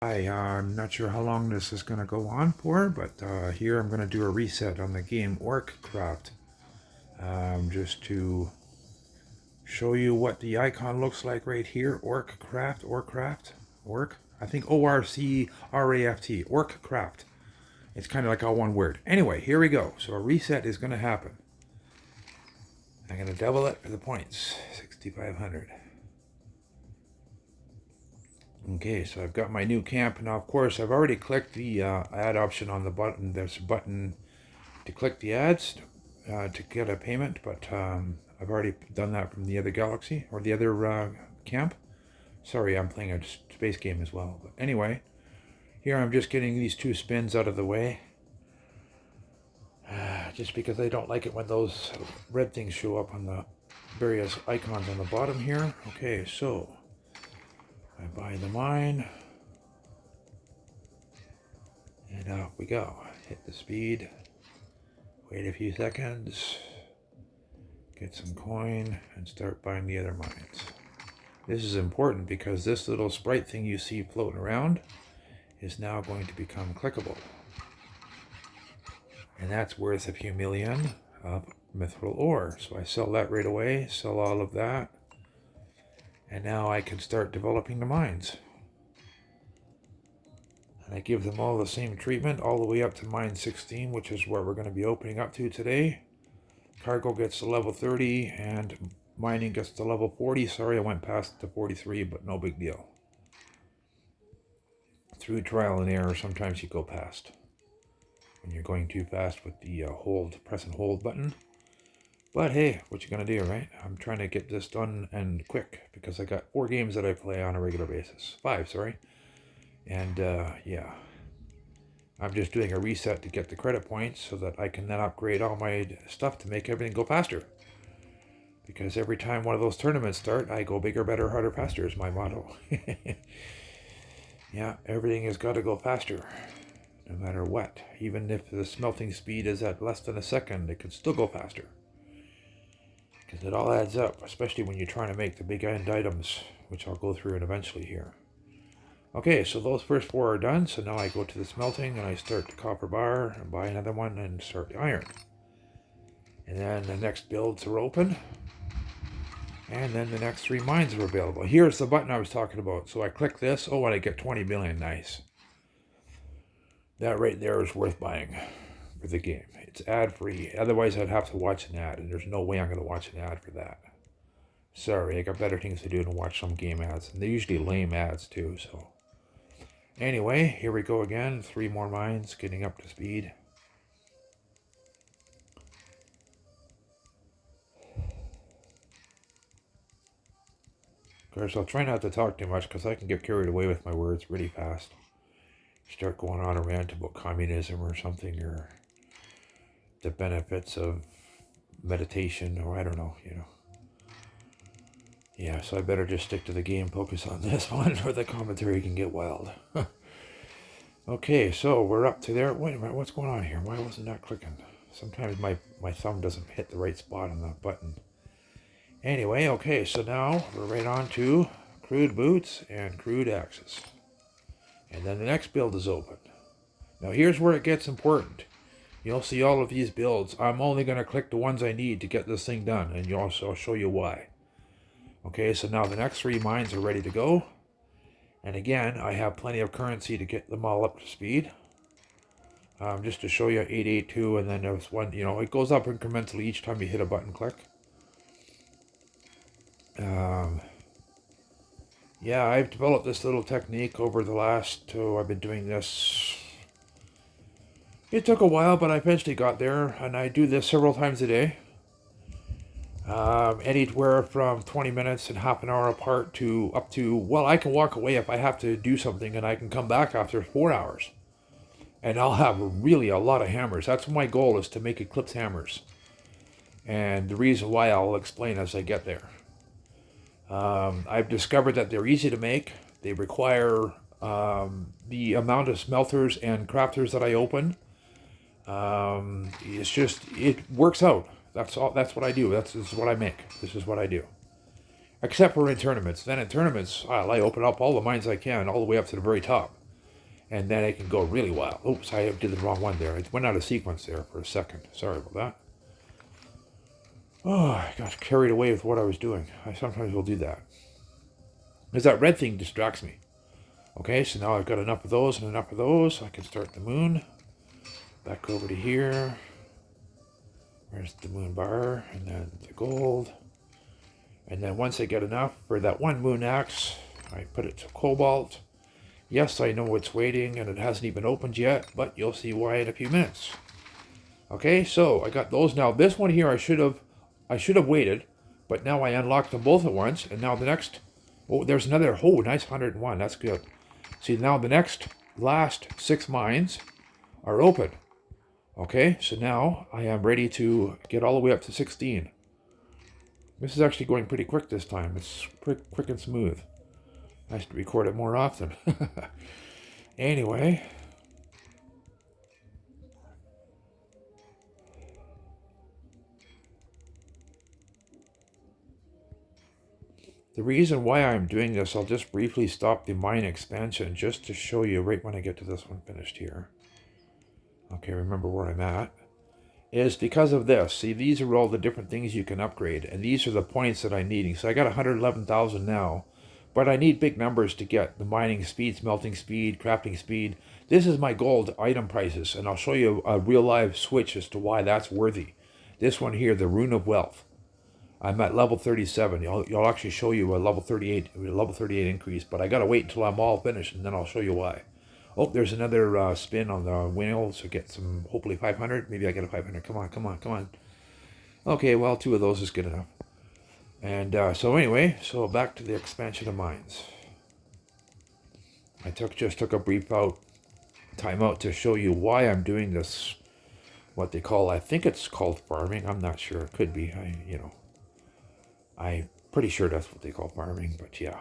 I'm not sure how long this is going to go on for, but here I'm going to do a reset on the game Orecraft. Just to show you what the icon looks like right here. Orc. I think Orcraft, Orcraft. It's kind of like all one word. Anyway, here we go. So a reset is going to happen. I'm going to double it for the points, 6,500. Okay, so I've got my new camp. Now, of course, I've already clicked the ad option on the button. There's a button to click the ads to get a payment, but I've already done that from the other galaxy, or the other camp. Sorry, I'm playing a space game as well. But anyway, here I'm just getting these two spins out of the way. Just because I don't like it when those red things show up on the various icons on the bottom here. Okay, so I buy the mine, and off we go. Hit the speed, wait a few seconds, get some coin, and start buying the other mines. This is important because this little sprite thing you see floating around is now going to become clickable. And that's worth a few million of mithril ore. So I sell that right away, sell all of that. And now I can start developing the mines. And I give them all the same treatment all the way up to mine 16, which is where we're going to be opening up to today. Cargo gets to level 30 and mining gets to level 40. Sorry, I went past to 43, but no big deal. Through trial and error, sometimes you go past when you're going too fast with the press and hold button. But hey, what you gonna do, right? I'm trying to get this done and quick because I got 4 games that I play on a regular basis. 5, sorry. And yeah, I'm just doing a reset to get the credit points so that I can then upgrade all my stuff to make everything go faster. Because every time one of those tournaments start, I go bigger, better, harder, faster is my motto. Yeah, everything has got to go faster, no matter what. Even if the smelting speed is at less than a second, it can still go faster. Because it all adds up, especially when you're trying to make the big end items, which I'll go through eventually here. Okay, so those first 4 are done, so now I go to the smelting and I start the copper bar and buy another one and start the iron. And then the next builds are open. And then the next 3 mines are available. Here's the button I was talking about. So I click this. Oh, and I get 20 billion. Nice. That right there is worth buying for the game. It's ad-free. Otherwise, I'd have to watch an ad. And there's no way I'm going to watch an ad for that. Sorry, I got better things to do than watch some game ads. And they're usually lame ads, too. So anyway, here we go again. 3 more mines, getting up to speed. Of course, I'll try not to talk too much because I can get carried away with my words really fast. Start going on a rant about communism or something, or the benefits of meditation, or I don't know, you know. Yeah, so I better just stick to the game, focus on this one, or the commentary can get wild. Okay, so we're up to there. Wait a minute, what's going on here? Why wasn't that clicking? Sometimes my thumb doesn't hit the right spot on the button. Anyway, okay, so now we're right on to crude boots and crude axes. And then the next build is open. Now here's where it gets important. You'll see all of these builds. I'm only going to click the ones I need to get this thing done, and I'll show you why. Okay, so now the next 3 mines are ready to go. And again, I have plenty of currency to get them all up to speed. Just to show you 882, and then there's one, you know, it goes up incrementally each time you hit a button click. Yeah, I've developed this little technique over the last, I've been doing this. It took a while, but I eventually got there, and I do this several times a day. Anywhere from 20 minutes and half an hour apart to up to, well, I can walk away if I have to do something, and I can come back after 4 hours. And I'll have really a lot of hammers. That's my goal, is to make eclipse hammers. And the reason why I'll explain as I get there. I've discovered that they're easy to make. They require the amount of smelters and crafters that I open. It's just, it works out. That's all. That's what I do. This is what I make. This is what I do. Except for in tournaments. Then in tournaments, I open up all the mines I can, all the way up to the very top. And then it can go really wild. Oops, I did the wrong one there. I went out of sequence there for a second. Sorry about that. Oh, I got carried away with what I was doing. I sometimes will do that. Because that red thing distracts me. Okay, so now I've got enough of those and enough of those. I can start the moon. Back over to here. There's the moon bar. And then the gold. And then once I get enough for that one moon axe, I put it to cobalt. Yes, I know it's waiting and it hasn't even opened yet, but you'll see why in a few minutes. Okay, so I got those now. This one here I should have waited, but now I unlocked them both at once, and now the next, oh, there's another, oh, nice 101, that's good. See, now the next last 6 mines are open. Okay, so now I am ready to get all the way up to 16. This is actually going pretty quick this time. It's quick and smooth. Nice to record it more often. Anyway. The reason why I'm doing this, I'll just briefly stop the mine expansion just to show you right when I get to this one finished here. Okay, remember where I'm at. Is because of this. See, these are all the different things you can upgrade, and these are the points that I'm needing. So I got 111,000 now. But I need big numbers to get the mining speed, smelting speed, crafting speed. This is my gold item prices, and I'll show you a real live switch as to why that's worthy. This one here, the Rune of Wealth. I'm at level 37. You'll actually show you a level 38 increase, but I gotta wait until I'm all finished, and then I'll show you why. Oh, there's another spin on the wheel, so get some, hopefully 500. Maybe I get a 500. Come on, come on, come on. Okay, well, 2 of those is good enough. And so anyway, so back to the expansion of mines. I just took a brief time out to show you why I'm doing this, what they call, I think it's called farming. I'm not sure. It could be. I'm pretty sure that's what they call farming, but yeah.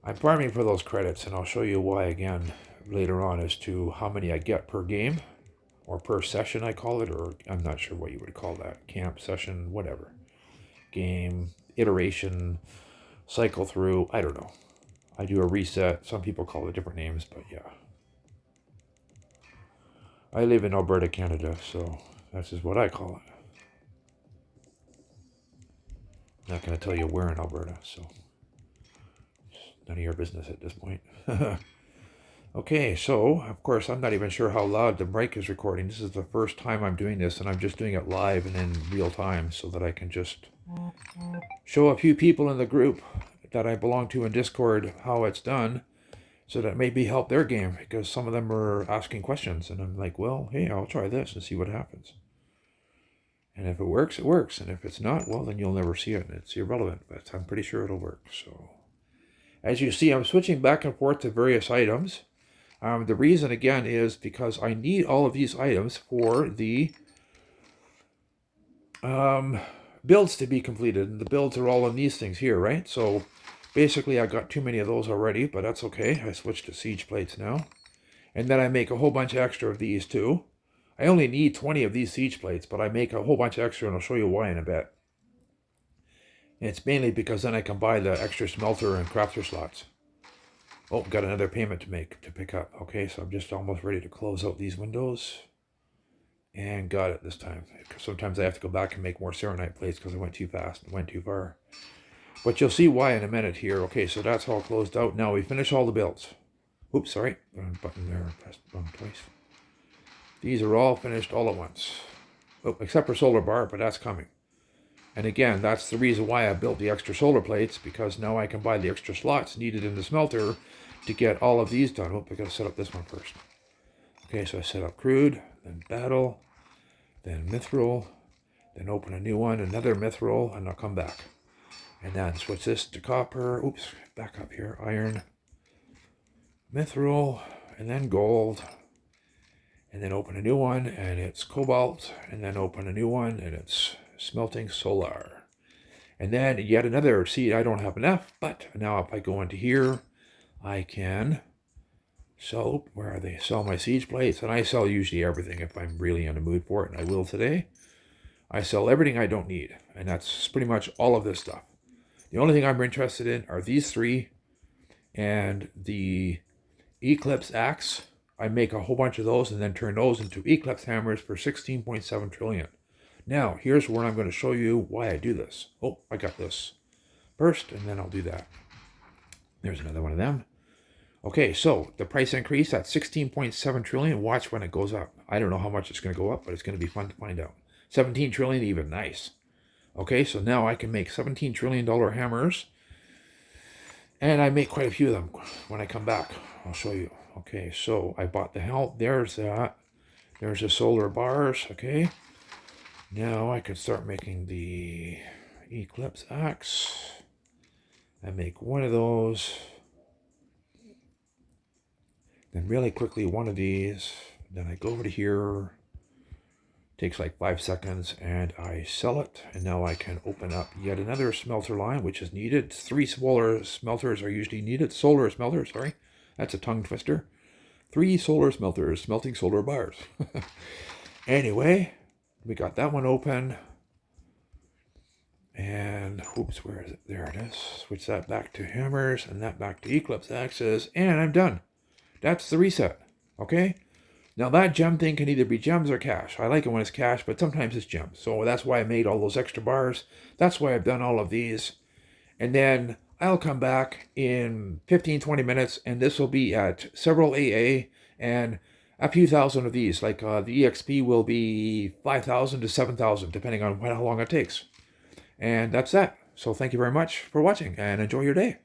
I'm farming for those credits, and I'll show you why again later on as to how many I get per game, or per session I call it, or I'm not sure what you would call that. Camp, session, whatever. Game, iteration, cycle through, I don't know. I do a reset. Some people call it different names, but yeah. I live in Alberta, Canada, so that's just what I call it. I'm not going to tell you where in Alberta, so it's none of your business at this point. Okay, so, of course, I'm not even sure how loud the mic is recording. This is the first time I'm doing this, and I'm just doing it live and in real time so that I can just show a few people in the group that I belong to in Discord how it's done, so that maybe help their game, because some of them are asking questions, and I'm like, well, hey, I'll try this and see what happens. And if it works, it works, and if it's not, well, then you'll never see it, and it's irrelevant, but I'm pretty sure it'll work. So, as you see, I'm switching back and forth to various items. The reason, again, is because I need all of these items for the builds to be completed. And the builds are all in these things here, right? So, basically, I got too many of those already, but that's okay. I switched to siege plates now. And then I make a whole bunch extra of these, too. I only need 20 of these siege plates, but I make a whole bunch extra, and I'll show you why in a bit. And it's mainly because then I can buy the extra smelter and crafter slots. Oh, got another payment to pick up. Okay, so I'm just almost ready to close out these windows. And got it this time. Sometimes I have to go back and make more serenite plates because I went too fast and went too far. But you'll see why in a minute here. Okay, so that's all closed out. Now we finish all the builds. Oops, sorry. Wrong button there. Pressed wrong twice. These are all finished all at once. Oh, except for solar bar, but that's coming. And again, that's the reason why I built the extra solar plates, because now I can buy the extra slots needed in the smelter to get all of these done. Oh, I gotta set up this one first. Okay, so I set up crude, then battle, then mithril, then open a new one, another mithril, and I'll come back. And then switch this to copper. Oops, back up here. Iron, mithril, and then gold. And then open a new one, and it's cobalt. And then open a new one, and it's smelting solar. And then yet another. See, I don't have enough, but now if I go into here, I can sell, where are they? Sell my siege plates, and I sell usually everything if I'm really in the mood for it, and I will today. I sell everything I don't need, and that's pretty much all of this stuff. The only thing I'm interested in are these three, and the eclipse axe. I make a whole bunch of those and then turn those into eclipse hammers for 16.7 trillion. Now, here's where I'm going to show you why I do this. Oh, I got this first, and then I'll do that. There's another one of them. Okay, so the price increase at 16.7 trillion. Watch when it goes up. I don't know how much it's going to go up, but it's going to be fun to find out. 17 trillion, even. Nice. Okay, so now I can make $17 trillion hammers. And I make quite a few of them when I come back. I'll show you. Okay, so I bought the help. There's that. There's the solar bars. Okay. Now I can start making the eclipse axe. I make one of those. Then really quickly one of these. Then I go over to here. Takes like 5 seconds and I sell it. And now I can open up yet another smelter line, which is needed. 3 solar smelters are usually needed. Solar smelters, sorry. That's a tongue twister. 3 solar smelters, smelting solar bars. Anyway, we got that one open. And, oops, where is it? There it is. Switch that back to hammers and that back to eclipse axes. And I'm done. That's the reset. Okay? Now that gem thing can either be gems or cash. I like it when it's cash, but sometimes it's gems. So that's why I made all those extra bars. That's why I've done all of these. And then I'll come back in 15-20 minutes, and this will be at several AA and a few thousand of these. Like the EXP will be 5,000 to 7,000, depending on how long it takes. And that's that. So thank you very much for watching, and enjoy your day.